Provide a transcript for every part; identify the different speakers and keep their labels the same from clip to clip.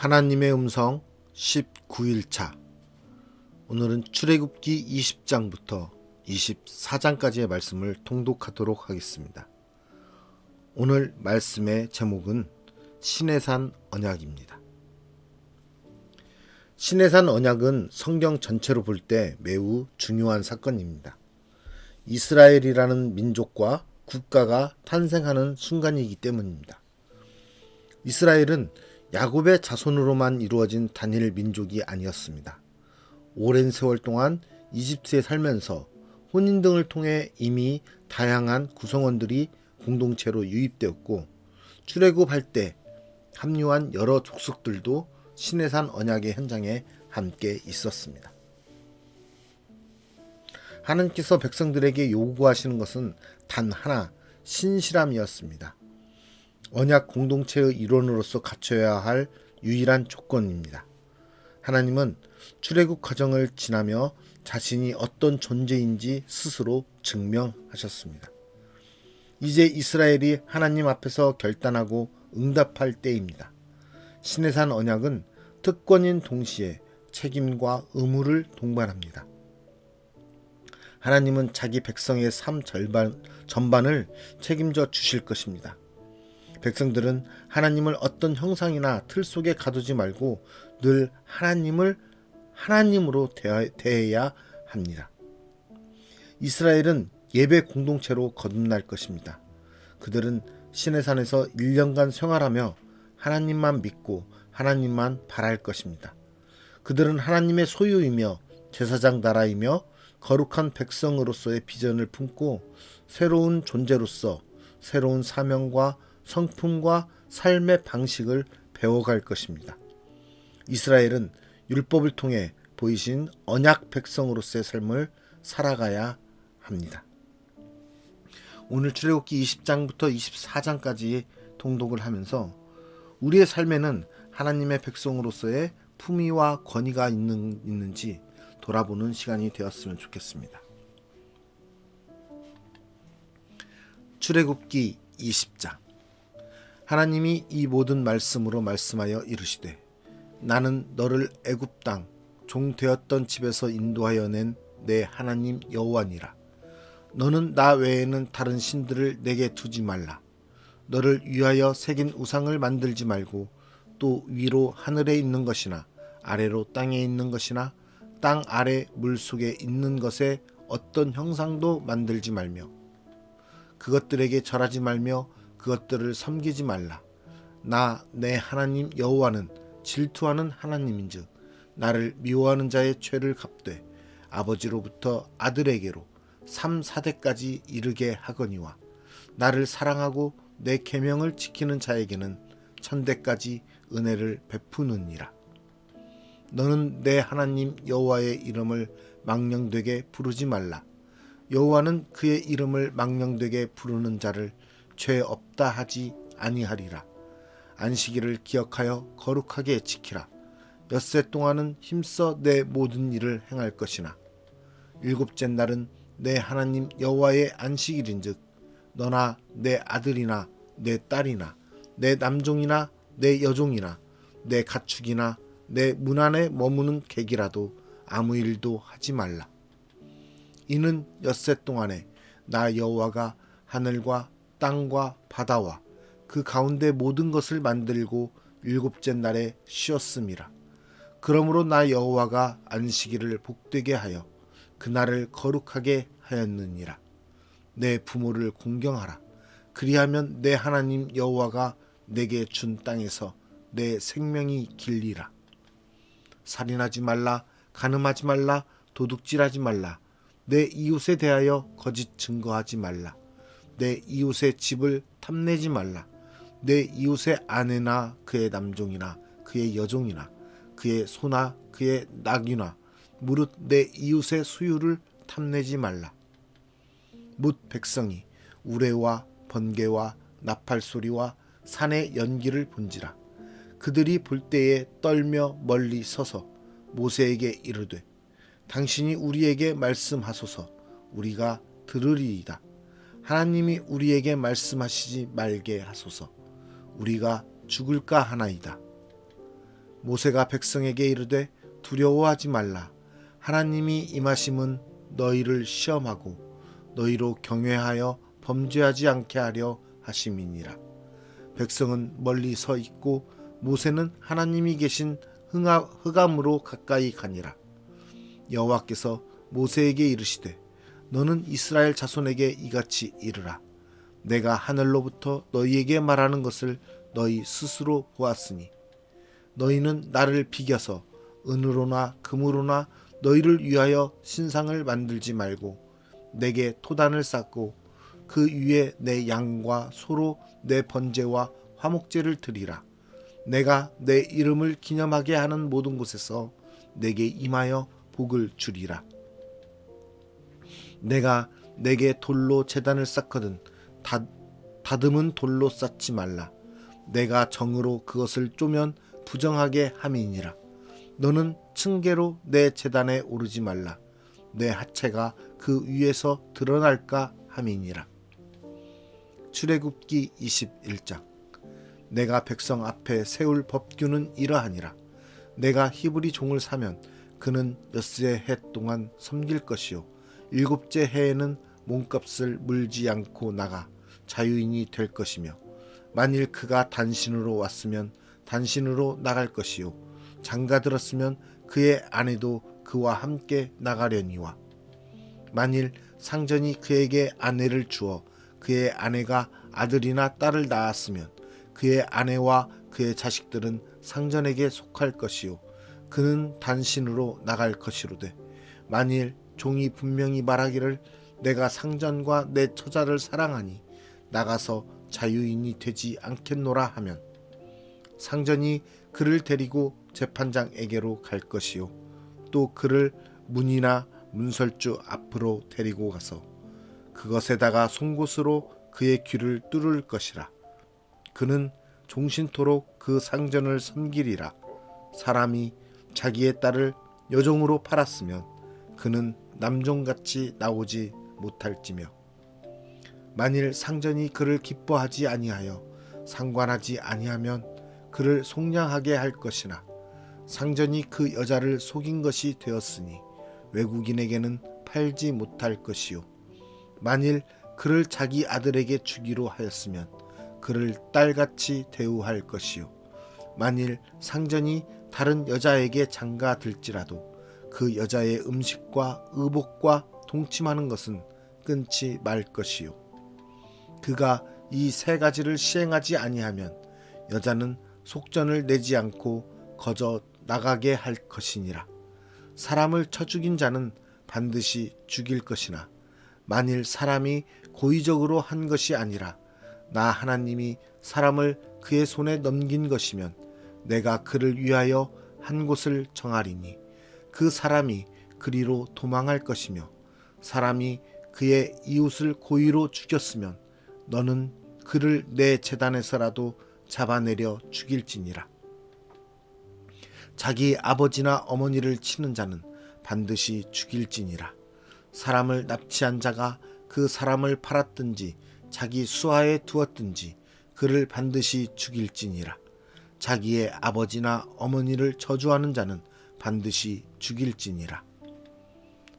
Speaker 1: 하나님의 음성 19일차. 오늘은 출애굽기 20장부터 24장까지의 말씀을 통독하도록 하겠습니다. 오늘 말씀의 제목은 시내산 언약입니다. 시내산 언약은 성경 전체로 볼 때 매우 중요한 사건입니다. 이스라엘이라는 민족과 국가가 탄생하는 순간이기 때문입니다. 이스라엘은 야곱의 자손으로만 이루어진 단일 민족이 아니었습니다. 오랜 세월 동안 이집트에 살면서 혼인 등을 통해 이미 다양한 구성원들이 공동체로 유입되었고, 출애굽할 때 합류한 여러 족속들도 시내산 언약의 현장에 함께 있었습니다. 하나님께서 백성들에게 요구하시는 것은 단 하나, 신실함이었습니다. 언약 공동체의 일원으로서 갖춰야 할 유일한 조건입니다. 하나님은 출애굽 과정을 지나며 자신이 어떤 존재인지 스스로 증명하셨습니다. 이제 이스라엘이 하나님 앞에서 결단하고 응답할 때입니다. 시내산 언약은 특권인 동시에 책임과 의무를 동반합니다. 하나님은 자기 백성의 삶 전반을 책임져 주실 것입니다. 백성들은 하나님을 어떤 형상이나 틀 속에 가두지 말고 늘 하나님을 하나님으로 대해야 합니다. 이스라엘은 예배 공동체로 거듭날 것입니다. 그들은 시내산에서 1년간 생활하며 하나님만 믿고 하나님만 바랄 것입니다. 그들은 하나님의 소유이며 제사장 나라이며 거룩한 백성으로서의 비전을 품고 새로운 존재로서 새로운 사명과 성품과 삶의 방식을 배워갈 것입니다. 이스라엘은 율법을 통해 보이신 언약 백성으로서의 삶을 살아가야 합니다. 오늘 출애굽기 20장부터 24장까지 통독을 하면서 우리의 삶에는 하나님의 백성으로서의 품위와 권위가 있는지 돌아보는 시간이 되었으면 좋겠습니다. 출애굽기 20장. 하나님이 이 모든 말씀으로 말씀하여 이르시되, 나는 너를 애굽 땅 종 되었던 집에서 인도하여 낸 내 하나님 여호와니라. 너는 나 외에는 다른 신들을 내게 두지 말라. 너를 위하여 새긴 우상을 만들지 말고 또 위로 하늘에 있는 것이나 아래로 땅에 있는 것이나 땅 아래 물속에 있는 것에 어떤 형상도 만들지 말며 그것들에게 절하지 말며 그것들을 섬기지 말라. 나 내 하나님 여호와는 질투하는 하나님인즉 나를 미워하는 자의 죄를 갚되 아버지로부터 아들에게로 3, 4대까지 이르게 하거니와 나를 사랑하고 내 계명을 지키는 자에게는 1000대까지 은혜를 베푸느니라. 너는 내 하나님 여호와의 이름을 망령되게 부르지 말라. 여호와는 그의 이름을 망령되게 부르는 자를 죄 없다 하지 아니하리라. 안식일을 기억하여 거룩하게 지키라. 엿새 동안은 힘써 내 모든 일을 행할 것이나 일곱째 날은 내 하나님 여호와의 안식일인즉 너나 내 아들이나 내 딸이나 내 남종이나 내 여종이나 내 가축이나 내 문 안에 머무는 객이라도 아무 일도 하지 말라. 이는 엿새 동안에 나 여호와가 하늘과 땅과 바다와 그 가운데 모든 것을 만들고 일곱째 날에 쉬었음이라. 그러므로 나 여호와가 안식일을 복되게 하여 그날을 거룩하게 하였느니라. 내 부모를 공경하라. 그리하면 내 하나님 여호와가 내게 준 땅에서 내 생명이 길리라. 살인하지 말라. 간음하지 말라. 도둑질하지 말라. 내 이웃에 대하여 거짓 증거하지 말라. 내 이웃의 집을 탐내지 말라. 내 이웃의 아내나 그의 남종이나 그의 여종이나 그의 소나 그의 낙이나 무릇 내 이웃의 수유를 탐내지 말라. 뭇 백성이 우레와 번개와 나팔 소리와 산의 연기를 본지라. 그들이 볼 때에 떨며 멀리 서서 모세에게 이르되, 당신이 우리에게 말씀하소서. 우리가 들으리이다. 하나님이 우리에게 말씀하시지 말게 하소서. 우리가 죽을까 하나이다. 모세가 백성에게 이르되 두려워하지 말라. 하나님이 임하심은 너희를 시험하고 너희로 경외하여 범죄하지 않게 하려 하심이니라. 백성은 멀리 서 있고 모세는 하나님이 계신 흑암으로 가까이 가니라. 여호와께서 모세에게 이르시되 너는 이스라엘 자손에게 이같이 이르라. 내가 하늘로부터 너희에게 말하는 것을 너희 스스로 보았으니 너희는 나를 비겨서 은으로나 금으로나 너희를 위하여 신상을 만들지 말고 내게 토단을 쌓고 그 위에 내 양과 소로 내 번제와 화목제를 드리라. 내가 내 이름을 기념하게 하는 모든 곳에서 내게 임하여 복을 주리라. 내가 내게 돌로 제단을 쌓거든 다듬은 돌로 쌓지 말라. 내가 정으로 그것을 쪼면 부정하게 함이니라. 너는 층계로 내 제단에 오르지 말라. 내 하체가 그 위에서 드러날까 함이니라. 출애굽기 21장. 내가 백성 앞에 세울 법규는 이러하니라. 내가 히브리 종을 사면 그는 엿새 해 동안 섬길 것이요 일곱째 해에는 몸값을 물지 않고 나가 자유인이 될 것이며 만일 그가 단신으로 왔으면 단신으로 나갈 것이요 장가들었으면 그의 아내도 그와 함께 나가려니와 만일 상전이 그에게 아내를 주어 그의 아내가 아들이나 딸을 낳았으면 그의 아내와 그의 자식들은 상전에게 속할 것이요 그는 단신으로 나갈 것이로되 만일 종이 분명히 말하기를 내가 상전과 내 처자를 사랑하니 나가서 자유인이 되지 않겠노라 하면 상전이 그를 데리고 재판장에게로 갈 것이요 또 그를 문이나 문설주 앞으로 데리고 가서 그것에다가 송곳으로 그의 귀를 뚫을 것이라. 그는 종신토록 그 상전을 섬기리라. 사람이 자기의 딸을 여종으로 팔았으면 그는 남종같이 나오지 못할지며 만일 상전이 그를 기뻐하지 아니하여 상관하지 아니하면 그를 속량하게 할 것이나 상전이 그 여자를 속인 것이 되었으니 외국인에게는 팔지 못할 것이요 만일 그를 자기 아들에게 주기로 하였으면 그를 딸같이 대우할 것이요 만일 상전이 다른 여자에게 장가들지라도 그 여자의 음식과 의복과 동침하는 것은 끊지 말 것이요 그가 이 세 가지를 시행하지 아니하면 여자는 속전을 내지 않고 거저 나가게 할 것이니라. 사람을 쳐 죽인 자는 반드시 죽일 것이나 만일 사람이 고의적으로 한 것이 아니라 나 하나님이 사람을 그의 손에 넘긴 것이면 내가 그를 위하여 한 곳을 정하리니 그 사람이 그리로 도망할 것이며 사람이 그의 이웃을 고의로 죽였으면 너는 그를 내 제단에서라도 잡아내려 죽일지니라. 자기 아버지나 어머니를 치는 자는 반드시 죽일지니라. 사람을 납치한 자가 그 사람을 팔았든지 자기 수하에 두었든지 그를 반드시 죽일지니라. 자기의 아버지나 어머니를 저주하는 자는 반드시 죽일지니라.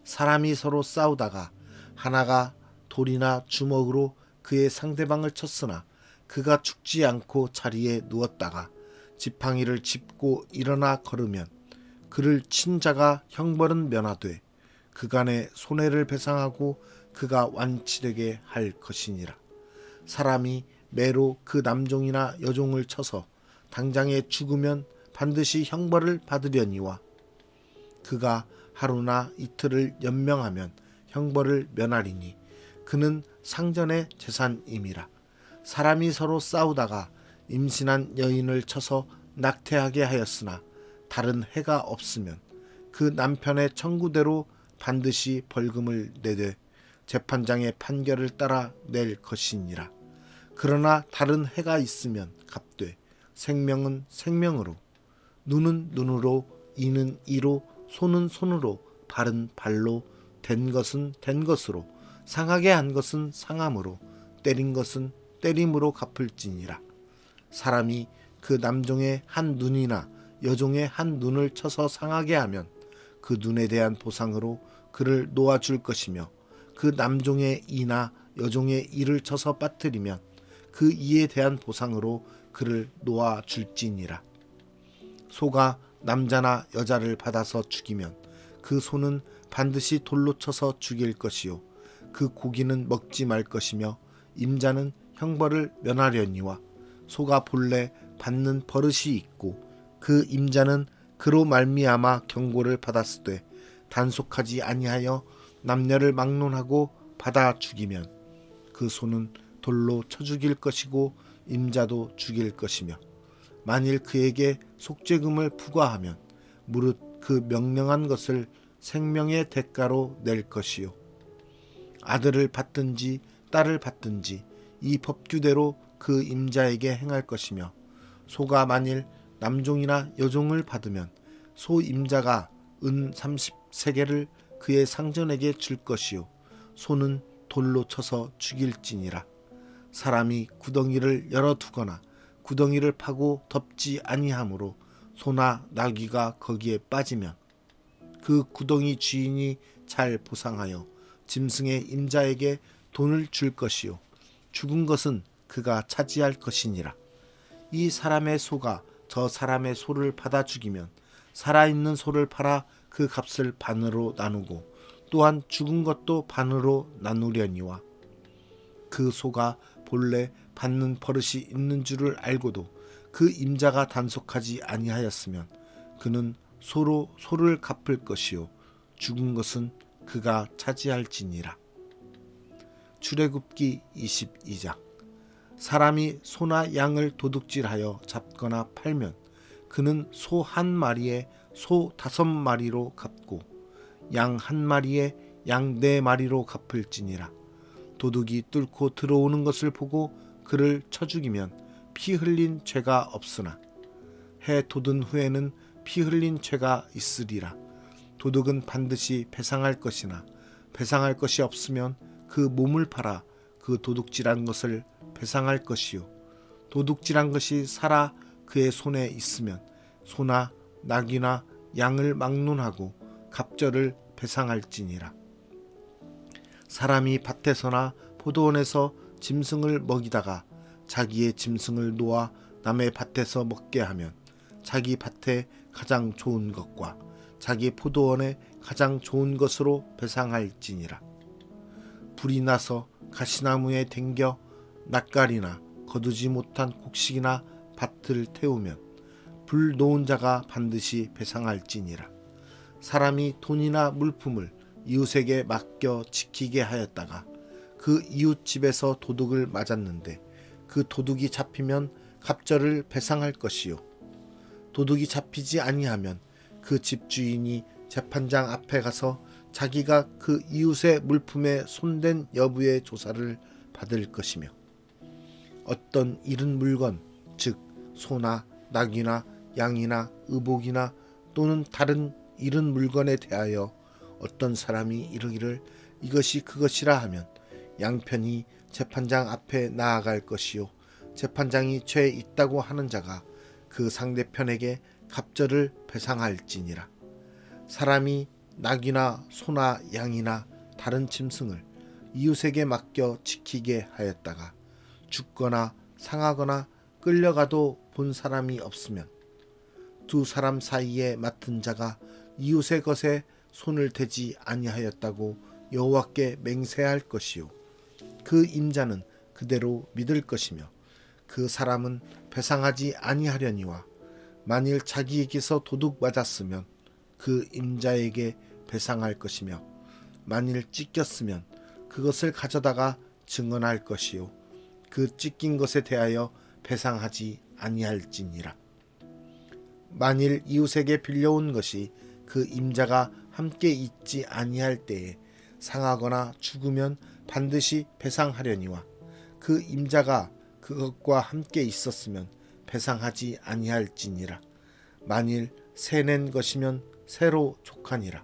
Speaker 1: 사람이 서로 싸우다가 하나가 돌이나 주먹으로 그의 상대방을 쳤으나 그가 죽지 않고 자리에 누웠다가 지팡이를 짚고 일어나 걸으면 그를 친 자가 형벌은 면하되 그간의 손해를 배상하고 그가 완치되게 할 것이니라. 사람이 매로 그 남종이나 여종을 쳐서 당장에 죽으면 반드시 형벌을 받으려니와 그가 하루나 이틀을 연명하면 형벌을 면하리니 그는 상전의 재산임이라. 사람이 서로 싸우다가 임신한 여인을 쳐서 낙태하게 하였으나 다른 해가 없으면 그 남편의 청구대로 반드시 벌금을 내되 재판장의 판결을 따라 낼 것이니라. 그러나 다른 해가 있으면 갚되 생명은 생명으로 눈은 눈으로 이는 이로 손은 손으로 발은 발로 된 것은 된 것으로 상하게 한 것은 상함으로 때린 것은 때림으로 갚을지니라. 사람이 그 남종의 한 눈이나 여종의 한 눈을 쳐서 상하게 하면 그 눈에 대한 보상으로 그를 놓아줄 것이며 그 남종의 이나 여종의 이를 쳐서 빠뜨리면 그 이에 대한 보상으로 그를 놓아줄지니라. 소가 남자나 여자를 받아서 죽이면 그 소는 반드시 돌로 쳐서 죽일 것이요 그 고기는 먹지 말 것이며 임자는 형벌을 면하려니와 소가 본래 받는 버릇이 있고 그 임자는 그로 말미암아 경고를 받았으되 단속하지 아니하여 남녀를 막론하고 받아 죽이면 그 소는 돌로 쳐 죽일 것이고 임자도 죽일 것이며 만일 그에게 속죄금을 부과하면 무릇 그 명령한 것을 생명의 대가로 낼 것이요 아들을 받든지 딸을 받든지 이 법규대로 그 임자에게 행할 것이며 소가 만일 남종이나 여종을 받으면 소 임자가 은 30세겔을 그의 상전에게 줄 것이요 소는 돌로 쳐서 죽일지니라. 사람이 구덩이를 열어두거나 구덩이를 파고 덮지 아니하므로 소나 나귀가 거기에 빠지면 그 구덩이 주인이 잘 보상하여 짐승의 임자에게 돈을 줄 것이요 죽은 것은 그가 차지할 것이니라. 이 사람의 소가 저 사람의 소를 받아 죽이면 살아있는 소를 팔아 그 값을 반으로 나누고 또한 죽은 것도 반으로 나누려니와 그 소가 본래 받는 버릇이 있는 줄을 알고도 그 임자가 단속하지 아니하였으면 그는 소로 소를 갚을 것이요 죽은 것은 그가 차지할지니라. 출애굽기 22장. 사람이 소나 양을 도둑질하여 잡거나 팔면 그는 소 한 마리에 소 5마리로 갚고 양 한 마리에 양 4마리로 갚을지니라. 도둑이 뚫고 들어오는 것을 보고 그를 쳐 죽이면 피 흘린 죄가 없으나 해 돋은 후에는 피 흘린 죄가 있으리라. 도둑은 반드시 배상할 것이나 배상할 것이 없으면 그 몸을 팔아 그 도둑질한 것을 배상할 것이요 도둑질한 것이 살아 그의 손에 있으면 소나 낙이나 양을 막론하고 갑절을 배상할지니라. 사람이 밭에서나 포도원에서 짐승을 먹이다가 자기의 짐승을 놓아 남의 밭에서 먹게 하면 자기 밭에 가장 좋은 것과 자기 포도원에 가장 좋은 것으로 배상할지니라. 불이 나서 가시나무에 댕겨 낯가리나 거두지 못한 곡식이나 밭을 태우면 불 놓은 자가 반드시 배상할지니라. 사람이 돈이나 물품을 이웃에게 맡겨 지키게 하였다가 그 이웃 집에서 도둑을 맞았는데 그 도둑이 잡히면 갑절을 배상할 것이요 도둑이 잡히지 아니하면 그 집주인이 재판장 앞에 가서 자기가 그 이웃의 물품에 손댄 여부의 조사를 받을 것이며 어떤 잃은 물건 즉 소나 낙이나 양이나 의복이나 또는 다른 잃은 물건에 대하여 어떤 사람이 이르기를 이것이 그것이라 하면 양편이 재판장 앞에 나아갈 것이요 재판장이 죄 있다고 하는 자가 그 상대편에게 갑절을 배상할지니라. 사람이 낙이나 소나 양이나 다른 짐승을 이웃에게 맡겨 지키게 하였다가 죽거나 상하거나 끌려가도 본 사람이 없으면 두 사람 사이에 맡은 자가 이웃의 것에 손을 대지 아니하였다고 여호와께 맹세할 것이요 그 임자는 그대로 믿을 것이며 그 사람은 배상하지 아니하려니와 만일 자기에게서 도둑 맞았으면 그 임자에게 배상할 것이며 만일 찢겼으면 그것을 가져다가 증언할 것이요 그 찢긴 것에 대하여 배상하지 아니할지니라. 만일 이웃에게 빌려온 것이 그 임자가 함께 있지 아니할 때에 상하거나 죽으면 반드시 배상하려니와 그 임자가 그것과 함께 있었으면 배상하지 아니할지니라. 만일 새낸 것이면 새로 족하니라.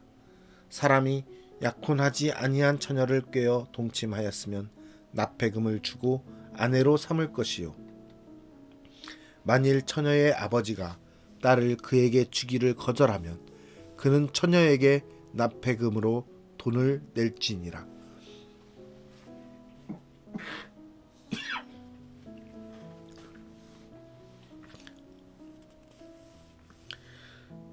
Speaker 1: 사람이 약혼하지 아니한 처녀를 꿰어 동침하였으면 납배금을 주고 아내로 삼을 것이요 만일 처녀의 아버지가 딸을 그에게 주기를 거절하면 그는 처녀에게 납폐금으로 돈을 낼지니라.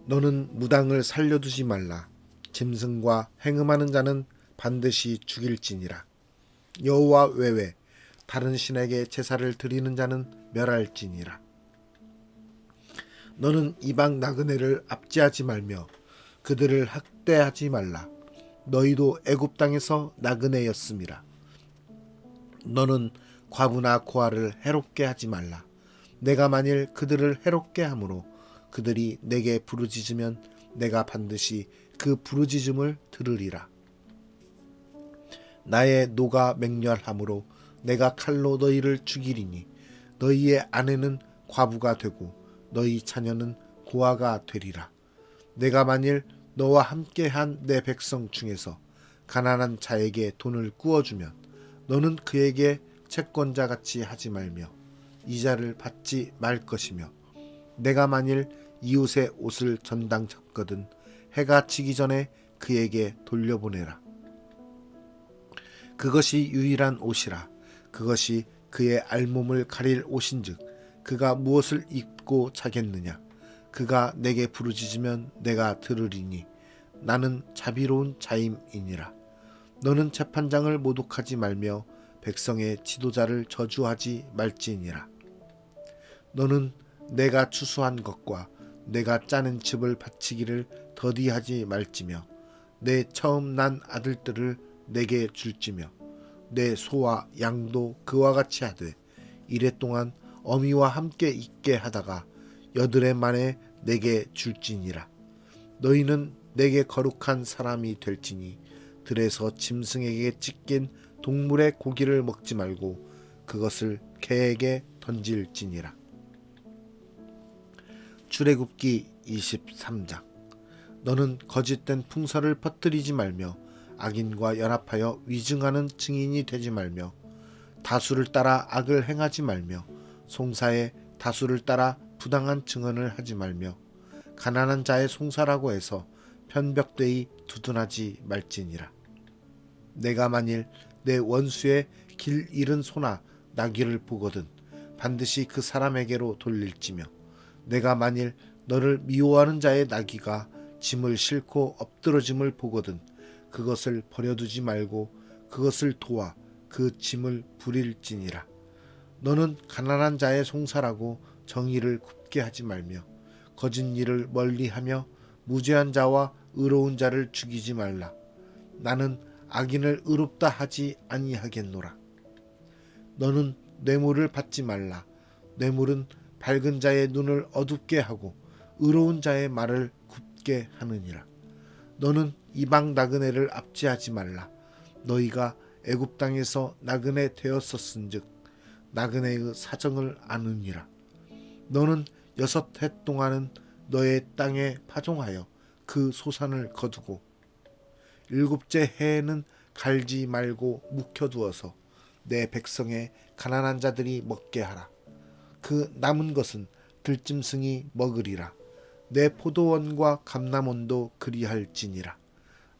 Speaker 1: 너는 무당을 살려두지 말라. 짐승과 행음하는 자는 반드시 죽일지니라. 여호와 외에 다른 신에게 제사를 드리는 자는 멸할지니라. 너는 이방 나그네를 압제하지 말며 그들을 학대하지 말라. 너희도 애굽 땅에서 나그네였음이라. 너는 과부나 고아를 해롭게 하지 말라. 내가 만일 그들을 해롭게 함으로 그들이 내게 부르짖으면 내가 반드시 그 부르짖음을 들으리라. 나의 노가 맹렬함으로 내가 칼로 너희를 죽이리니 너희의 아내는 과부가 되고 너희 자녀는 고아가 되리라. 내가 만일 너와 함께한 내 백성 중에서 가난한 자에게 돈을 꾸어주면 너는 그에게 채권자같이 하지 말며 이자를 받지 말 것이며 내가 만일 이웃의 옷을 전당 쳤거든 해가 지기 전에 그에게 돌려보내라. 그것이 유일한 옷이라. 그것이 그의 알몸을 가릴 옷인즉 그가 무엇을 입고 자겠느냐. 그가 내게 부르짖으면 내가 들으리니 나는 자비로운 자임이니라. 너는 재판장을 모독하지 말며 백성의 지도자를 저주하지 말지니라. 너는 내가 추수한 것과 내가 짜낸 즙을 바치기를 더디하지 말지며 내 처음 난 아들들을 내게 줄지며 내 소와 양도 그와 같이 하되 이랫동안 어미와 함께 있게 하다가 여드레 만에 내게 줄지니라. 너희는 내게 거룩한 사람이 될지니 들에서 짐승에게 찢긴 동물의 고기를 먹지 말고 그것을 개에게 던질지니라. 출애굽기 23장. 너는 거짓된 풍설을 퍼뜨리지 말며 악인과 연합하여 위증하는 증인이 되지 말며 다수를 따라 악을 행하지 말며 송사에 다수를 따라 부당한 증언을 하지 말며 가난한 자의 송사라고 해서 편벽되이 두둔하지 말지니라. 내가 만일 내 원수의 길 잃은 소나 나귀를 보거든 반드시 그 사람에게로 돌릴지며 내가 만일 너를 미워하는 자의 나귀가 짐을 싣고 엎드러짐을 보거든 그것을 버려두지 말고 그것을 도와 그 짐을 부릴지니라. 너는 가난한 자의 송사라고 정의를 굽게 하지 말며 거짓 일을 멀리하며 무죄한 자와 의로운 자를 죽이지 말라. 나는 악인을 의롭다 하지 아니하겠노라. 너는 뇌물을 받지 말라. 뇌물은 밝은 자의 눈을 어둡게 하고 의로운 자의 말을 굽게 하느니라. 너는 이방 나그네를 압제하지 말라. 너희가 애굽 땅에서 나그네 되었었은즉 나그네의 사정을 아느니라. 너는 6해 동안은 너의 땅에 파종하여 그 소산을 거두고 7째 해에는 갈지 말고 묵혀두어서 내 백성의 가난한 자들이 먹게 하라. 그 남은 것은 들짐승이 먹으리라. 내 포도원과 감람원도 그리할지니라.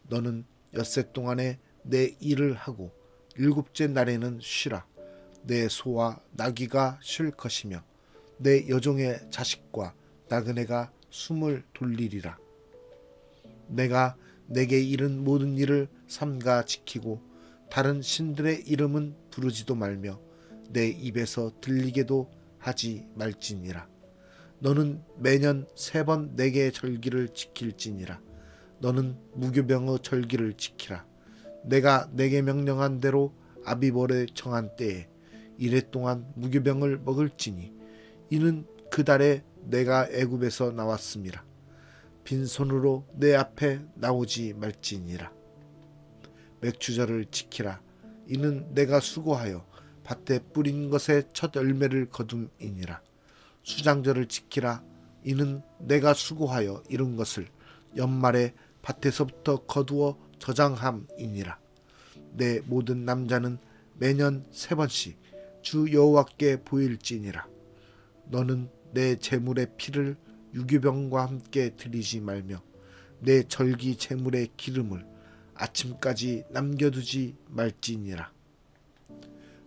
Speaker 1: 너는 6해 동안에 내 일을 하고 7째 날에는 쉬라. 내 소와 나귀가 쉴 것이며 내 여종의 자식과 나그네가 숨을 돌리리라. 내가 내게 이른 모든 일을 삼가 지키고 다른 신들의 이름은 부르지도 말며 내 입에서 들리게도 하지 말지니라. 너는 매년 3번 내게 절기를 지킬지니라. 너는 무교병의 절기를 지키라. 내가 내게 명령한 대로 아비벌의 정한 때에 이래 동안 무교병을 먹을지니 이는 그 달에 내가 애굽에서 나왔음이라. 빈손으로 내 앞에 나오지 말지니라. 맥주절을 지키라. 이는 내가 수고하여 밭에 뿌린 것의 첫 열매를 거둠이니라. 수장절을 지키라. 이는 내가 수고하여 이룬 것을 연말에 밭에서부터 거두어 저장함이니라. 내 모든 남자는 매년 3번씩 주 여호와께 보일지니라. 너는 내 제물의 피를 유교병과 함께 드리지 말며 내 절기 제물의 기름을 아침까지 남겨두지 말지니라.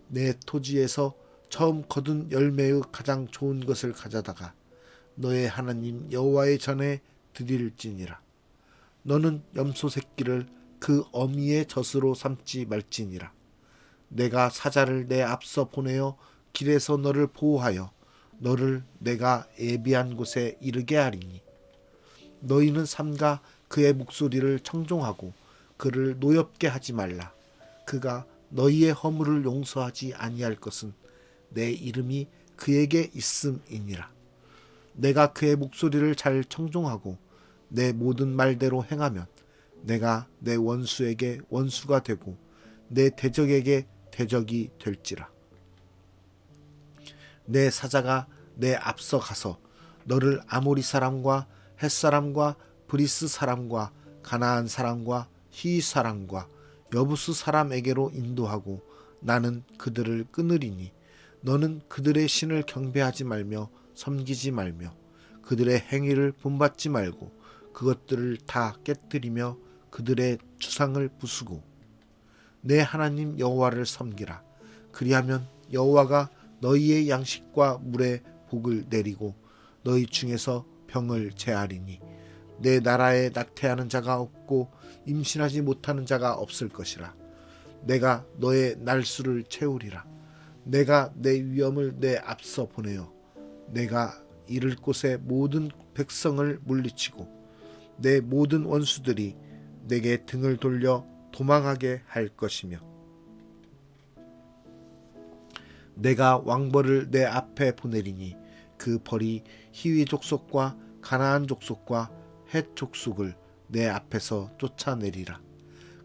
Speaker 1: 내 토지에서 처음 거둔 열매의 가장 좋은 것을 가져다가 너의 하나님 여호와의 전에 드릴지니라. 너는 염소 새끼를 그 어미의 젖으로 삼지 말지니라. 내가 사자를 내 앞서 보내어 길에서 너를 보호하여 너를 내가 예비한 곳에 이르게 하리니 너희는 삼가 그의 목소리를 청종하고 그를 노엽게 하지 말라. 그가 너희의 허물을 용서하지 아니할 것은 내 이름이 그에게 있음이니라. 내가 그의 목소리를 잘 청종하고 내 모든 말대로 행하면 내가 내 원수에게 원수가 되고 내 대적에게 대적이 될지라. 내 사자가 내 앞서 가서 너를 아모리 사람과 헷 사람과 브리스 사람과 가나안 사람과 히 사람과 여부스 사람에게로 인도하고 나는 그들을 끊으리니 너는 그들의 신을 경배하지 말며 섬기지 말며 그들의 행위를 본받지 말고 그것들을 다 깨뜨리며 그들의 주상을 부수고 내 하나님 여호와를 섬기라. 그리하면 여호와가 너희의 양식과 물에 복을 내리고 너희 중에서 병을 제하리니 내 나라에 낙태하는 자가 없고 임신하지 못하는 자가 없을 것이라. 내가 너의 날수를 채우리라. 내가 내 위엄을 내 앞서 보내어 내가 이를 곳의 모든 백성을 물리치고 내 모든 원수들이 내게 등을 돌려 도망하게 할 것이며 내가 왕벌을 내 앞에 보내리니 그 벌이 히위 족속과 가나안 족속과 헷 족속을 내 앞에서 쫓아내리라.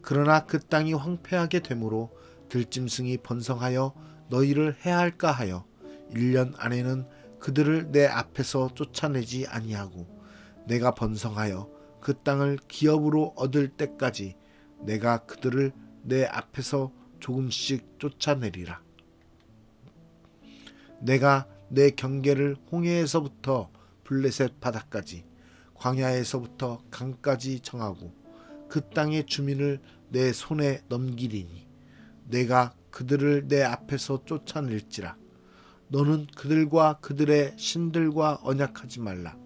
Speaker 1: 그러나 그 땅이 황폐하게 되므로 들짐승이 번성하여 너희를 해할까 하여 1년 안에는 그들을 내 앞에서 쫓아내지 아니하고 내가 번성하여 그 땅을 기업으로 얻을 때까지 내가 그들을 내 앞에서 조금씩 쫓아내리라. 내가 내 경계를 홍해에서부터 블레셋 바다까지 광야에서부터 강까지 정하고 그 땅의 주민을 내 손에 넘기리니 내가 그들을 내 앞에서 쫓아낼지라. 너는 그들과 그들의 신들과 언약하지 말라.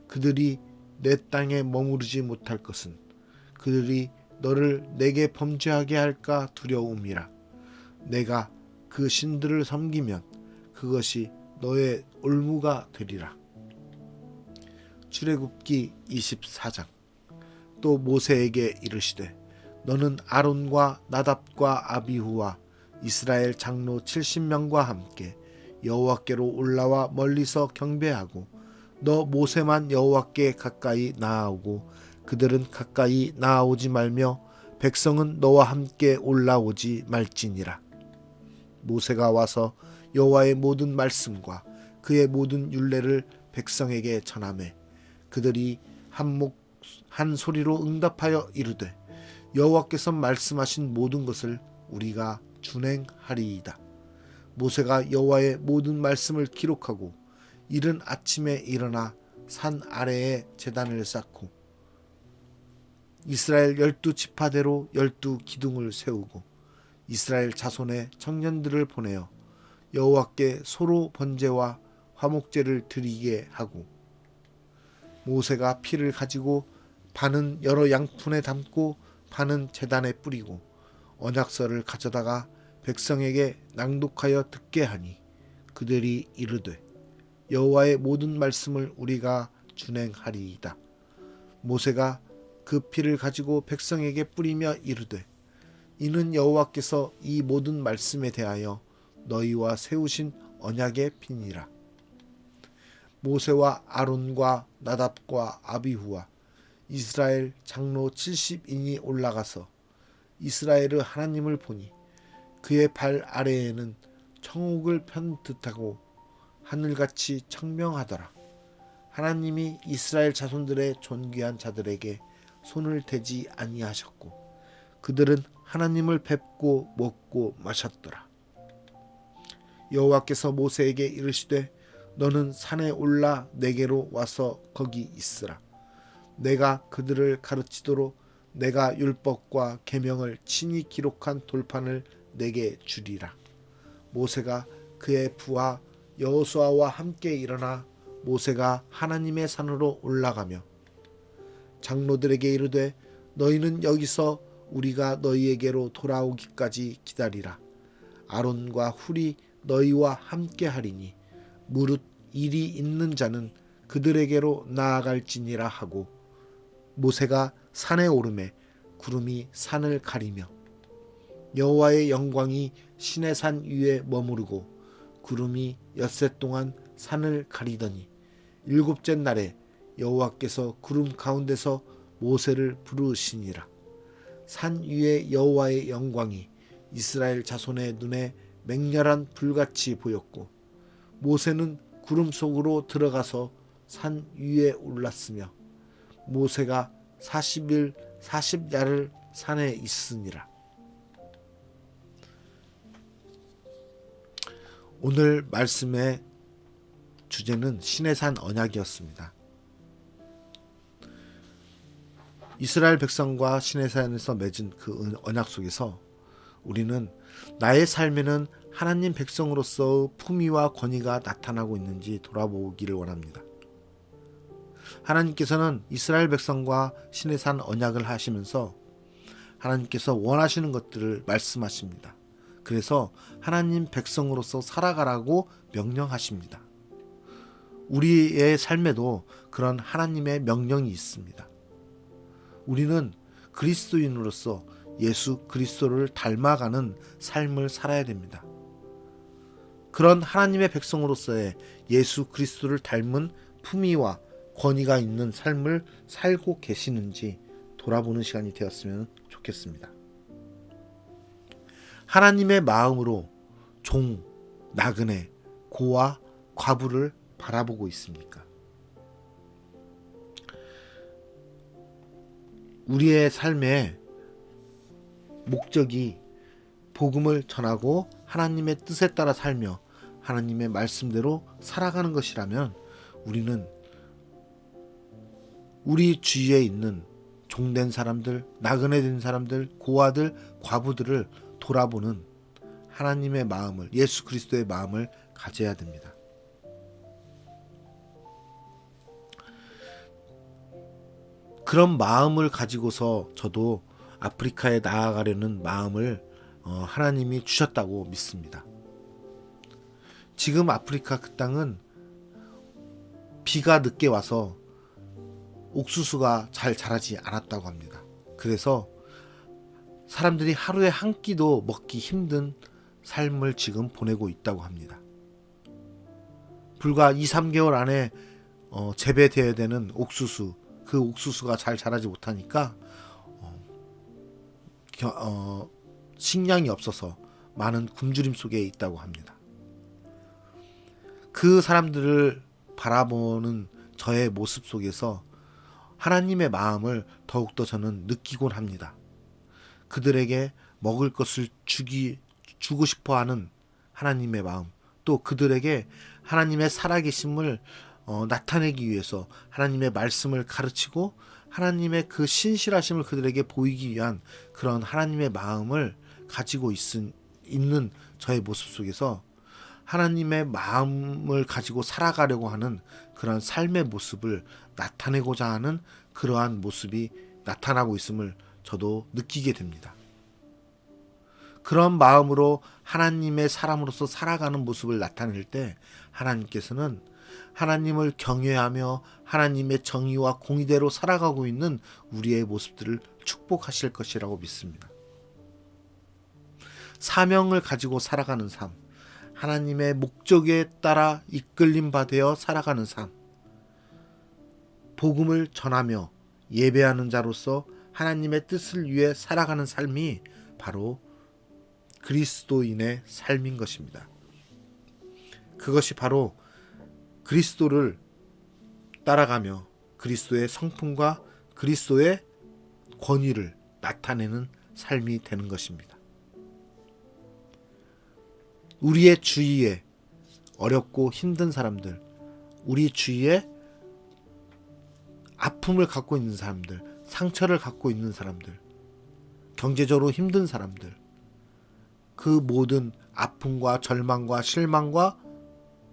Speaker 1: 그들이 내 땅에 머무르지 못할 것은 그들이 너를 내게 범죄하게 할까 두려움이라. 내가 그 신들을 섬기면 그것이 너의 올무가 되리라. 출애굽기 24장. 또 모세에게 이르시되 너는 아론과 나답과 아비후와 이스라엘 장로 70명과 함께 여호와께로 올라와 멀리서 경배하고 너 모세만 여호와께 가까이 나아오고 그들은 가까이 나아오지 말며 백성은 너와 함께 올라오지 말지니라. 모세가 와서 여호와의 모든 말씀과 그의 모든 율례를 백성에게 전하매 그들이 한 소리로 응답하여 이르되 여호와께서 말씀하신 모든 것을 우리가 준행하리이다. 모세가 여호와의 모든 말씀을 기록하고 이른 아침에 일어나 산 아래에 제단을 쌓고 이스라엘 12지파대로 12기둥을 세우고 이스라엘 자손의 청년들을 보내어 여호와께 소로 번제와 화목제를 드리게 하고 모세가 피를 가지고 반은 여러 양푼에 담고 반은 제단에 뿌리고 언약서를 가져다가 백성에게 낭독하여 듣게 하니 그들이 이르되 여호와의 모든 말씀을 우리가 준행하리이다. 모세가 그 피를 가지고 백성에게 뿌리며 이르되 이는 여호와께서 이 모든 말씀에 대하여 너희와 세우신 언약의 피니라. 모세와 아론과 나답과 아비후와 이스라엘 장로 70인이 올라가서 이스라엘의 하나님을 보니 그의 발 아래에는 청옥을 편 듯하고 하늘같이 청명하더라. 하나님이 이스라엘 자손들의 존귀한 자들에게 손을 대지 아니하셨고 그들은 하나님을 뵙고 먹고 마셨더라. 여호와께서 모세에게 이르시되 너는 산에 올라 내게로 와서 거기 있으라. 내가 그들을 가르치도록 내가 율법과 계명을 친히 기록한 돌판을 내게 주리라. 모세가 그의 부하 여호수아와 함께 일어나 모세가 하나님의 산으로 올라가며 장로들에게 이르되 너희는 여기서 우리가 너희에게로 돌아오기까지 기다리라. 아론과 훌이 너희와 함께 하리니 무릇 일이 있는 자는 그들에게로 나아갈지니라 하고 모세가 산에 오르매 구름이 산을 가리며 여호와의 영광이 시내산 위에 머무르고 구름이 엿새 동안 산을 가리더니 일곱째 날에 여호와께서 구름 가운데서 모세를 부르시니라. 산 위에 여호와의 영광이 이스라엘 자손의 눈에 맹렬한 불같이 보였고 모세는 구름 속으로 들어가서 산 위에 올랐으며 모세가 40일 40야를 산에 있으니라. 오늘 말씀의 주제는 시내산 언약이었습니다. 이스라엘 백성과 시내산에서 맺은 그 언약 속에서 우리는 나의 삶에는 하나님 백성으로서의 품위와 권위가 나타나고 있는지 돌아보기를 원합니다. 하나님께서는 이스라엘 백성과 시내산 언약을 하시면서 하나님께서 원하시는 것들을 말씀하십니다. 그래서 하나님 백성으로서 살아가라고 명령하십니다. 우리의 삶에도 그런 하나님의 명령이 있습니다. 우리는 그리스도인으로서 예수 그리스도를 닮아가는 삶을 살아야 됩니다. 그런 하나님의 백성으로서의 예수 그리스도를 닮은 품위와 권위가 있는 삶을 살고 계시는지 돌아보는 시간이 되었으면 좋겠습니다. 하나님의 마음으로 종, 나그네, 고와 과부를 바라보고 있습니까? 우리의 삶의 목적이 복음을 전하고 하나님의 뜻에 따라 살며 하나님의 말씀대로 살아가는 것이라면 우리는 우리 주위에 있는 종된 사람들, 나그네 된 사람들, 고아들, 과부들을 돌아보는 하나님의 마음을, 예수 그리스도의 마음을 가져야 됩니다. 그런 마음을 가지고서 저도 아프리카에 나아가려는 마음을 하나님이 주셨다고 믿습니다. 지금 아프리카 그 땅은 비가 늦게 와서 옥수수가 잘 자라지 않았다고 합니다. 그래서 사람들이 하루에 한 끼도 먹기 힘든 삶을 지금 보내고 있다고 합니다. 불과 2-3개월 안에 재배되어야 되는 옥수수, 그 옥수수가 잘 자라지 못하니까 식량이 없어서 많은 굶주림 속에 있다고 합니다. 그 사람들을 바라보는 저의 모습 속에서 하나님의 마음을 더욱더 저는 느끼곤 합니다. 그들에게 먹을 것을 주고 싶어하는 하나님의 마음, 또 그들에게 하나님의 살아계심을 나타내기 위해서 하나님의 말씀을 가르치고 하나님의 그 신실하심을 그들에게 보이기 위한 그런 하나님의 마음을 가지고 있는 저의 모습 속에서 하나님의 마음을 가지고 살아가려고 하는 그런 삶의 모습을 나타내고자 하는 그러한 모습이 나타나고 있음을 저도 느끼게 됩니다. 그런 마음으로 하나님의 사람으로서 살아가는 모습을 나타낼 때 하나님께서는 하나님을 경외하며 하나님의 정의와 공의대로 살아가고 있는 우리의 모습들을 축복하실 것이라고 믿습니다. 사명을 가지고 살아가는 삶, 하나님의 목적에 따라 이끌림 받아 살아가는 삶, 복음을 전하며 예배하는 자로서 하나님의 뜻을 위해 살아가는 삶이 바로 그리스도인의 삶인 것입니다. 그것이 바로 그리스도를 따라가며 그리스도의 성품과 그리스도의 권위를 나타내는 삶이 되는 것입니다. 우리의 주위에 어렵고 힘든 사람들, 우리 주위에 아픔을 갖고 있는 사람들, 상처를 갖고 있는 사람들, 경제적으로 힘든 사람들, 그 모든 아픔과 절망과 실망과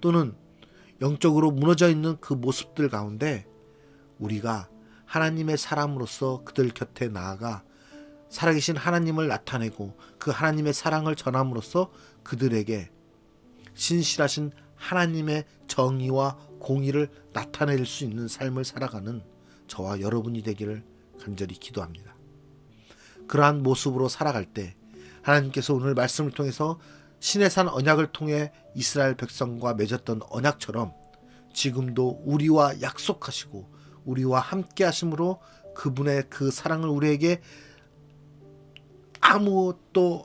Speaker 1: 또는 영적으로 무너져 있는 그 모습들 가운데 우리가 하나님의 사람으로서 그들 곁에 나아가 살아계신 하나님을 나타내고 그 하나님의 사랑을 전함으로써 그들에게 신실하신 하나님의 정의와 공의를 나타낼 수 있는 삶을 살아가는 저와 여러분이 되기를 간절히 기도합니다. 그러한 모습으로 살아갈 때 하나님께서 오늘 말씀을 통해서 시내산 언약을 통해 이스라엘 백성과 맺었던 언약처럼 지금도 우리와 약속하시고 우리와 함께 하심으로 그분의 그 사랑을 우리에게 아무것도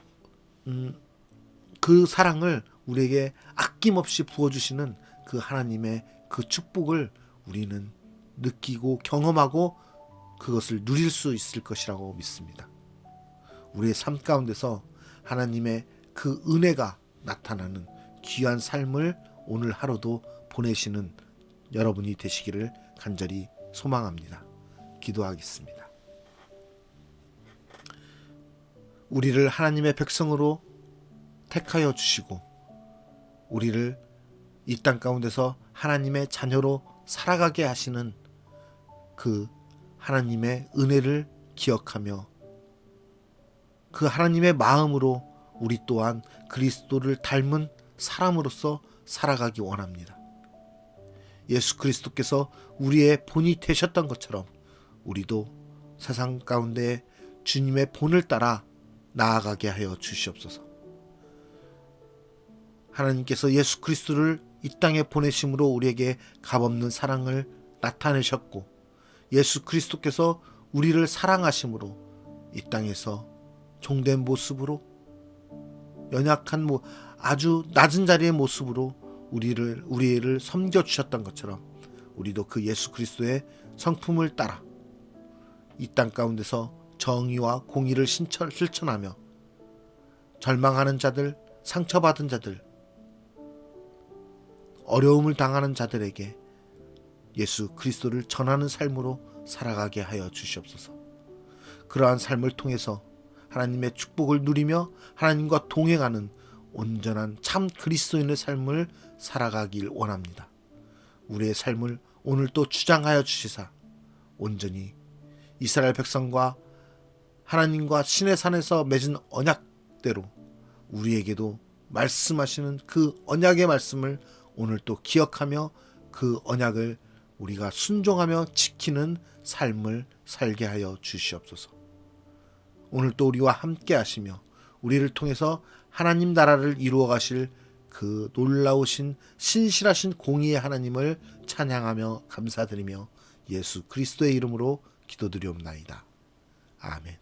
Speaker 1: 그 사랑을 우리에게 아낌없이 부어주시는 그 하나님의 그 축복을 우리는 느끼고 경험하고 그것을 누릴 수 있을 것이라고 믿습니다. 우리의 삶 가운데서 하나님의 그 은혜가 나타나는 귀한 삶을 오늘 하루도 보내시는 여러분이 되시기를 간절히 소망합니다. 기도하겠습니다. 우리를 하나님의 백성으로 택하여 주시고 우리를 이 땅 가운데서 하나님의 자녀로 살아가게 하시는 그 하나님의 은혜를 기억하며 그 하나님의 마음으로 우리 또한 그리스도를 닮은 사람으로서 살아가기 원합니다. 예수 그리스도께서 우리의 본이 되셨던 것처럼 우리도 세상 가운데 주님의 본을 따라 나아가게 하여 주시옵소서. 하나님께서 예수 그리스도를 이 땅에 보내심으로 우리에게 값없는 사랑을 나타내셨고 예수 그리스도께서 우리를 사랑하심으로 이 땅에서 종된 모습으로 연약한 아주 낮은 자리의 모습으로 우리를 섬겨주셨던 것처럼 우리도 그 예수 그리스도의 성품을 따라 이 땅 가운데서 정의와 공의를 실천하며 절망하는 자들, 상처받은 자들, 어려움을 당하는 자들에게 예수 그리스도를 전하는 삶으로 살아가게 하여 주시옵소서. 그러한 삶을 통해서 하나님의 축복을 누리며 하나님과 동행하는 온전한 참 그리스도인의 삶을 살아가길 원합니다. 우리의 삶을 오늘 또 주장하여 주시사 온전히 이스라엘 백성과 하나님과 신의 산에서 맺은 언약대로 우리에게도 말씀하시는 그 언약의 말씀을 오늘 또 기억하며 그 언약을 우리가 순종하며 지키는 삶을 살게 하여 주시옵소서. 오늘 또 우리와 함께 하시며 우리를 통해서 하나님 나라를 이루어 가실 그 놀라우신 신실하신 공의의 하나님을 찬양하며 감사드리며 예수 그리스도의 이름으로 기도드리옵나이다. 아멘.